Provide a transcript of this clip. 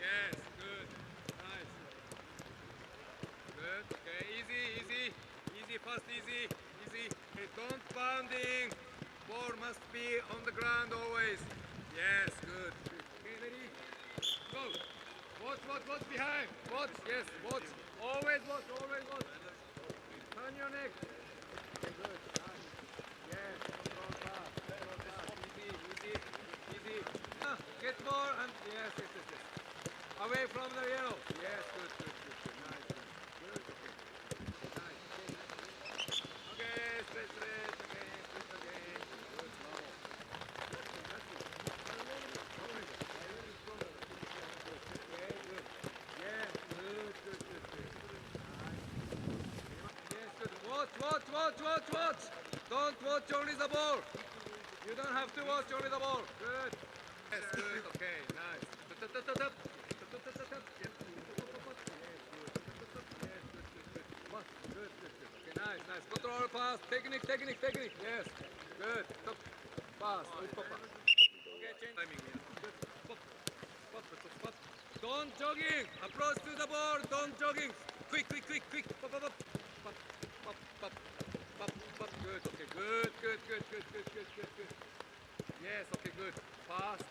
Yes, good. Nice. Good. Okay, easy, easy. Easy, fast, easy. Easy. Okay, don't pounding. Ball must be on the ground always. Yes, good. Okay, ready? Go. Watch behind. Watch, yes, watch. Always watch, always watch. Turn your neck. Okay, good. Nice. Yes, control fast. Control fast. Easy, easy, easy. Get more and yes. Away from the yellow. Yes, good. Nice. Good, okay. Nice. Okay, straight. Okay, straight again. Good, slow. That's it. Okay, good. Yes, good. Nice. Yes, good. Watch. Don't watch only the ball. You don't have to watch only the ball. Good. Yes, good. Okay, nice. Tap. Good. Okay, nice. Control fast. Technique. Yes. Good. Top. Fast. Okay, change timing. Yeah. Good. Pop. Don't jogging. Approach to the ball. Don't jogging. Quick. Pop. Good. Okay. Good. Yes. Okay. Good. Fast.